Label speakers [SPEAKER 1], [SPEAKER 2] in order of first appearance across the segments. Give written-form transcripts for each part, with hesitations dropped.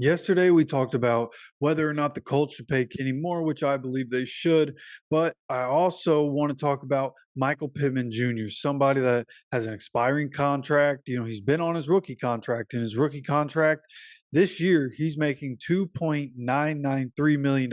[SPEAKER 1] Yesterday, we talked about whether or not the Colts should pay Kenny Moore, which I believe they should. But I also want to talk about Michael Pittman Jr., somebody that has an expiring contract. He's been on his rookie contract. In his rookie contract this year, he's making $2.993 million.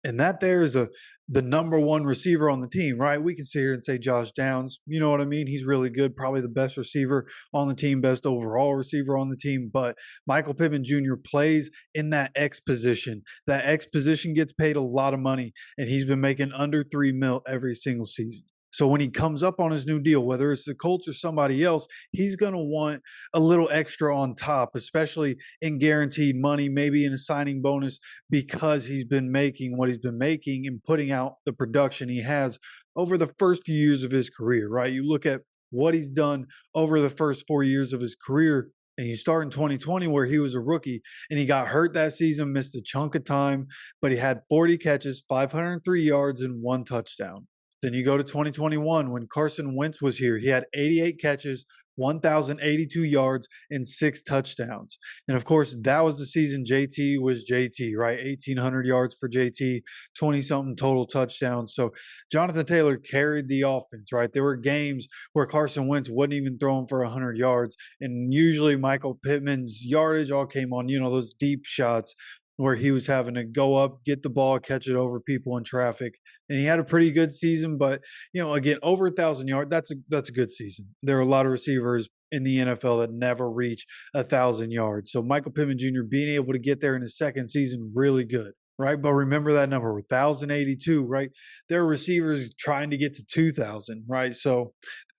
[SPEAKER 1] And that there is the number one receiver on the team, right? We can sit here and say Josh Downs, you know what I mean? He's really good, probably the best receiver on the team, best overall receiver on the team. But Michael Pittman Jr. plays in that X position. That X position gets paid a lot of money, and he's been making under 3 mil every single season. So when he comes up on his new deal, whether it's the Colts or somebody else, he's going to want a little extra on top, especially in guaranteed money, maybe in a signing bonus, because he's been making what he's been making and putting out the production he has over the first few years of his career, right? You look at what he's done over the first 4 years of his career, and you start in 2020 where he was a rookie and he got hurt that season, missed a chunk of time, but he had 40 catches, 503 yards, and one touchdown. Then you go to 2021 when Carson Wentz was here. He had 88 catches, 1,082 yards, and 6 touchdowns. And of course, that was the season JT was JT, right? 1,800 yards for JT, 20 something total touchdowns. So Jonathan Taylor carried the offense, right? There were games where Carson Wentz wasn't even throwing for 100 yards. And usually Michael Pittman's yardage all came on, those deep shots where he was having to go up, get the ball, catch it over people in traffic. And he had a pretty good season, but again, over 1,000 yards, that's a good season. There are a lot of receivers in the NFL that never reach 1,000 yards. So Michael Pittman Jr. being able to get there in his second season, really good. Right. But remember that number, 1,082, right? There are receivers trying to get to 2,000, right? So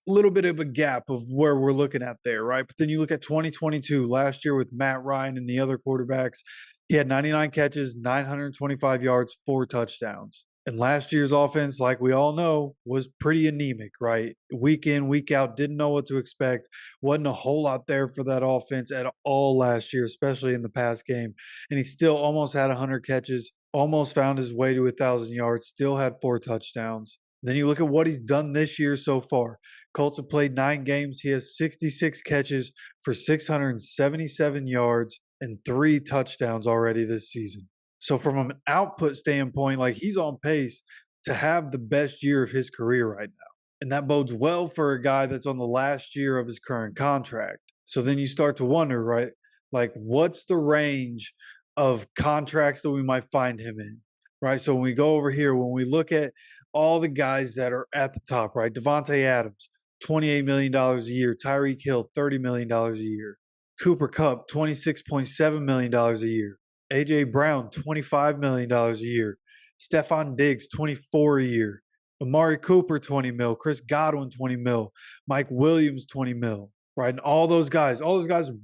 [SPEAKER 1] a little bit of a gap of where we're looking at there, right? But then you look at 2022, last year with Matt Ryan and the other quarterbacks, he had 99 catches, 925 yards, 4 touchdowns. And last year's offense, like we all know, was pretty anemic, right? Week in, week out, didn't know what to expect. Wasn't a whole lot there for that offense at all last year, especially in the pass game. And he still almost had 100 catches, almost found his way to 1,000 yards, still had 4 touchdowns. Then you look at what he's done this year so far. Colts have played 9 games. He has 66 catches for 677 yards and 3 touchdowns already this season. So from an output standpoint, like he's on pace to have the best year of his career right now. And that bodes well for a guy that's on the last year of his current contract. So then you start to wonder, right? Like, what's the range of contracts that we might find him in? Right. So when we go over here, when we look at all the guys that are at the top, right? Devontae Adams, $28 million a year. Tyreek Hill, $30 million a year. Cooper Kupp, $26.7 million a year. A.J. Brown, $25 million a year. Stephon Diggs, $24 a year. Amari Cooper, $20 mil. Chris Godwin, $20 mil. Mike Williams, $20 mil. Right. And all those guys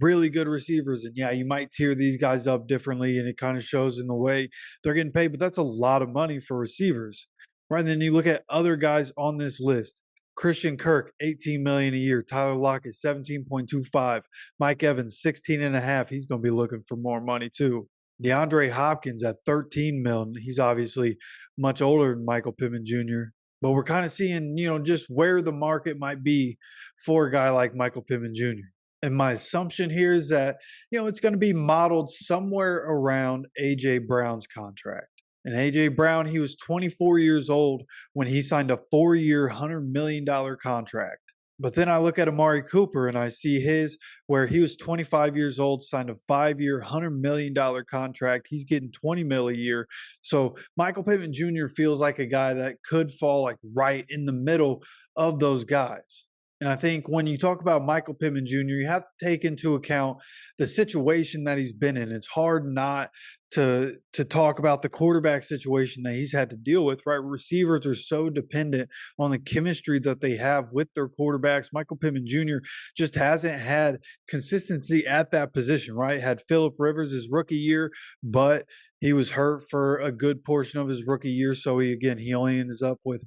[SPEAKER 1] really good receivers. And yeah, you might tier these guys up differently, and it kind of shows in the way they're getting paid, but that's a lot of money for receivers. Right. And then you look at other guys on this list. Christian Kirk, $18 million a year. Tyler Lockett, 17.25. Mike Evans, 16.5. He's going to be looking for more money too. DeAndre Hopkins at 13 million. He's obviously much older than Michael Pittman Jr. But we're kind of seeing, just where the market might be for a guy like Michael Pittman Jr. And my assumption here is that, it's going to be modeled somewhere around A.J. Brown's contract. And A.J. Brown, he was 24 years old when he signed a 4-year, $100 million contract. But then I look at Amari Cooper and I see his, where he was 25 years old, signed a 5-year, $100 million contract. He's getting 20 mil a year. So Michael Pittman Jr. feels like a guy that could fall like right in the middle of those guys. And I think when you talk about Michael Pittman Jr., you have to take into account the situation that he's been in. It's hard not to talk about the quarterback situation that he's had to deal with, right? Receivers are so dependent on the chemistry that they have with their quarterbacks. Michael Pittman Jr. just hasn't had consistency at that position, right? Had Phillip Rivers his rookie year, but he was hurt for a good portion of his rookie year. So he only ends up with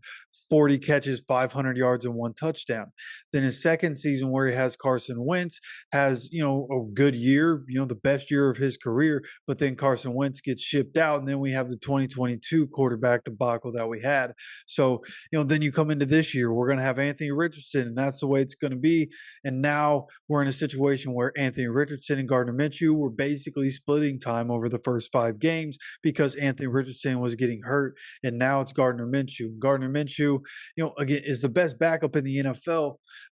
[SPEAKER 1] 40 catches, 500 yards, and 1 touchdown. Then his second season, where he has Carson Wentz, has, a good year, the best year of his career. But then Carson Carson Wentz gets shipped out, and then we have the 2022 quarterback debacle that we had. So, then you come into this year, we're going to have Anthony Richardson, and that's the way it's going to be. And now we're in a situation where Anthony Richardson and Gardner Minshew were basically splitting time over the first 5 games because Anthony Richardson was getting hurt, and now it's Gardner Minshew. Gardner Minshew, again, is the best backup in the NFL,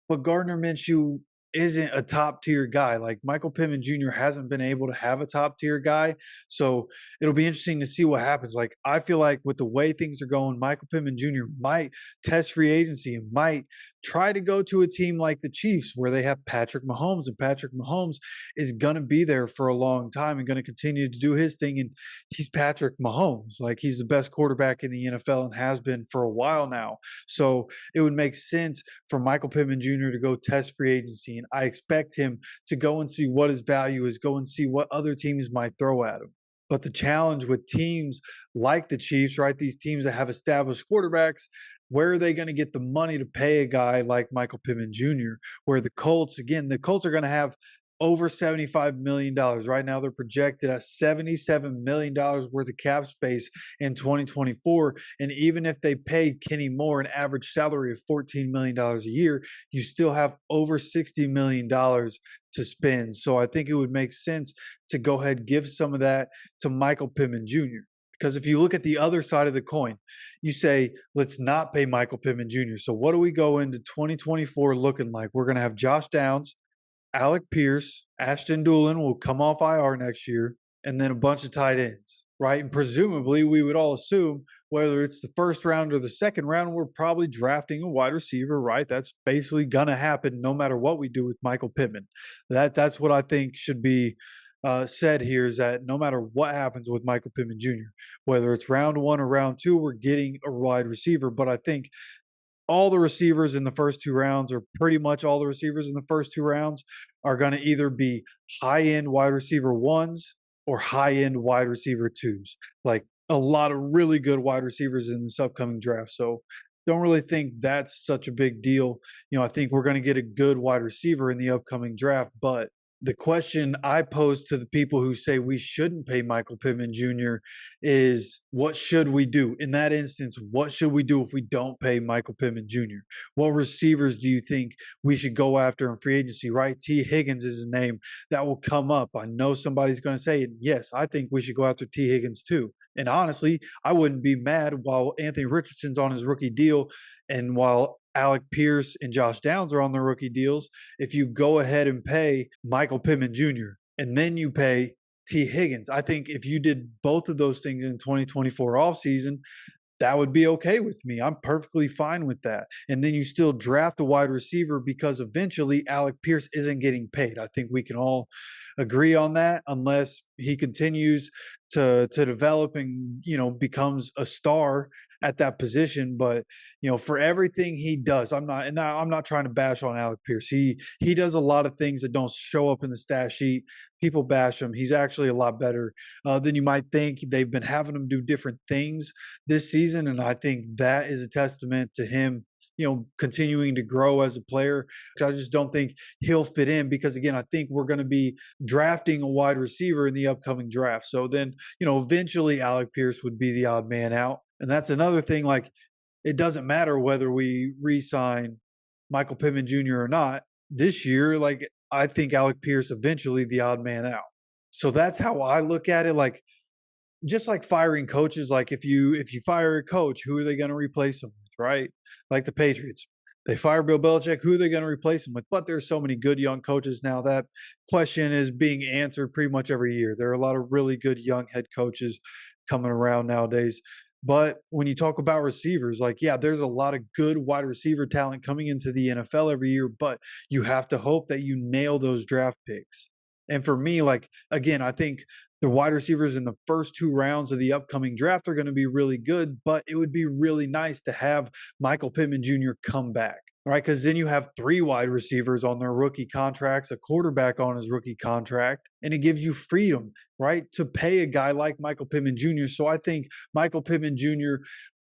[SPEAKER 1] but Gardner Minshew isn't a top tier guy. Like Michael Pittman Jr. hasn't been able to have a top tier guy. So it'll be interesting to see what happens. Like I feel like with the way things are going, Michael Pittman Jr. might test free agency and might try to go to a team like the Chiefs where they have Patrick Mahomes, and Patrick Mahomes is going to be there for a long time and going to continue to do his thing. And he's Patrick Mahomes. Like he's the best quarterback in the NFL and has been for a while now. So it would make sense for Michael Pittman Jr. to go test free agency. And I expect him to go and see what his value is, go and see what other teams might throw at him. But the challenge with teams like the Chiefs, right, these teams that have established quarterbacks, where are they going to get the money to pay a guy like Michael Pittman Jr.? Where the Colts, again, the Colts are going to have over $75 million. Right now, they're projected at $77 million worth of cap space in 2024. And even if they paid Kenny Moore an average salary of $14 million a year, you still have over $60 million to spend. So I think it would make sense to go ahead and give some of that to Michael Pittman Jr. Because if you look at the other side of the coin, you say, let's not pay Michael Pittman Jr. So what do we go into 2024 looking like? We're going to have Josh Downs, Alec Pierce, Ashton Doolin will come off IR next year, and then a bunch of tight ends, right? And presumably, we would all assume whether it's the first round or the second round, we're probably drafting a wide receiver, right? That's basically going to happen no matter what we do with Michael Pittman. That's what I think should be said here, is that no matter what happens with Michael Pittman Jr., whether it's round 1 or round 2, we're getting a wide receiver. But I think all the receivers in the first 2 rounds, or pretty much all the receivers in the first 2 rounds, are going to either be high-end wide receiver 1s or high-end wide receiver 2s. Like a lot of really good wide receivers in this upcoming draft. So don't really think that's such a big deal. I think we're going to get a good wide receiver in the upcoming draft, but the question I pose to the people who say we shouldn't pay Michael Pittman Jr. is, what should we do? In that instance, what should we do if we don't pay Michael Pittman Jr.? What receivers do you think we should go after in free agency, right? T. Higgins is a name that will come up. I know somebody's going to say it. Yes, I think we should go after T. Higgins too. And honestly, I wouldn't be mad while Anthony Richardson's on his rookie deal and while Alec Pierce and Josh Downs are on their rookie deals, if you go ahead and pay Michael Pittman Jr. and then you pay T. Higgins. I think if you did both of those things in 2024 offseason, that would be okay with me. I'm perfectly fine with that. And then you still draft a wide receiver because eventually Alec Pierce isn't getting paid. I think we can all agree on that, unless he continues to develop and becomes a star at that position. But for everything he does, I'm not trying to bash on Alec Pierce. He does a lot of things that don't show up in the stat sheet. People bash him. He's actually a lot better than you might think. They've been having him do different things this season, and I think that is a testament to him continuing to grow as a player. I just don't think he'll fit in because, again, I think we're going to be drafting a wide receiver in the upcoming draft. So then, eventually Alec Pierce would be the odd man out. And that's another thing. Like, it doesn't matter whether we re-sign Michael Pittman Jr. or not this year. Like, I think Alec Pierce eventually the odd man out. So that's how I look at it. Like, just like firing coaches, like if you fire a coach, who are they going to replace him with, right? Like the Patriots, they fire Bill Belichick, who are they going to replace him with? But there's so many good young coaches now. That question is being answered pretty much every year. There are a lot of really good young head coaches coming around nowadays. But when you talk about receivers, like, yeah, there's a lot of good wide receiver talent coming into the NFL every year, but you have to hope that you nail those draft picks. And for me, like, again, I think the wide receivers in the first 2 rounds of the upcoming draft are going to be really good, but it would be really nice to have Michael Pittman Jr. come back, right? Because then you have 3 wide receivers on their rookie contracts, a quarterback on his rookie contract, and it gives you freedom, right, to pay a guy like Michael Pittman Jr. So I think Michael Pittman Jr.,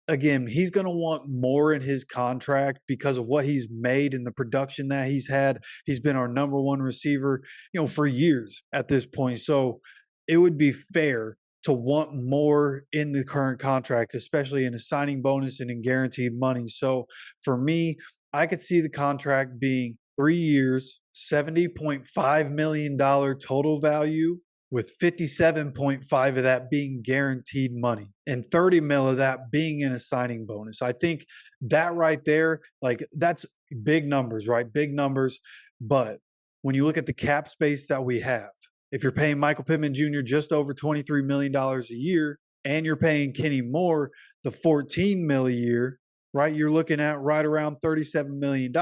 [SPEAKER 1] again, he's going to want more in his contract because of what he's made and the production that he's had. He's been our number 1 receiver, for years at this point. So it would be fair to want more in the current contract, especially in a signing bonus and in guaranteed money. So for me, I could see the contract being 3 years, $70.5 million total value, with 57.5 of that being guaranteed money and 30 mil of that being in a signing bonus. I think that right there, like that's big numbers, right? Big numbers. But when you look at the cap space that we have, if you're paying Michael Pittman Jr. just over $23 million a year and you're paying Kenny Moore the 14 mil a year, right? You're looking at right around $37 million.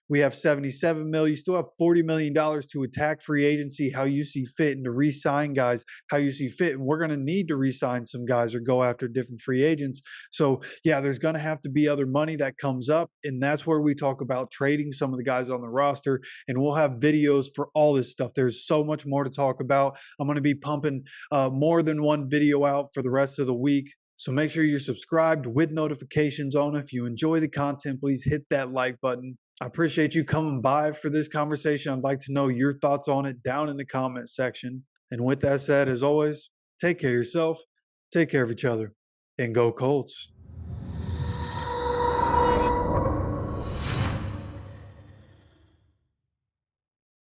[SPEAKER 1] We have 77 mil. You still have $40 million to attack free agency how you see fit and to re-sign guys how you see fit. And we're going to need to re-sign some guys or go after different free agents. So yeah, there's going to have to be other money that comes up. And that's where we talk about trading some of the guys on the roster. And we'll have videos for all this stuff. There's so much more to talk about. I'm going to be pumping more than one video out for the rest of the week. So make sure you're subscribed with notifications on. If you enjoy the content, please hit that like button. I appreciate you coming by for this conversation. I'd like to know your thoughts on it down in the comment section. And with that said, as always, take care of yourself, take care of each other, and go Colts.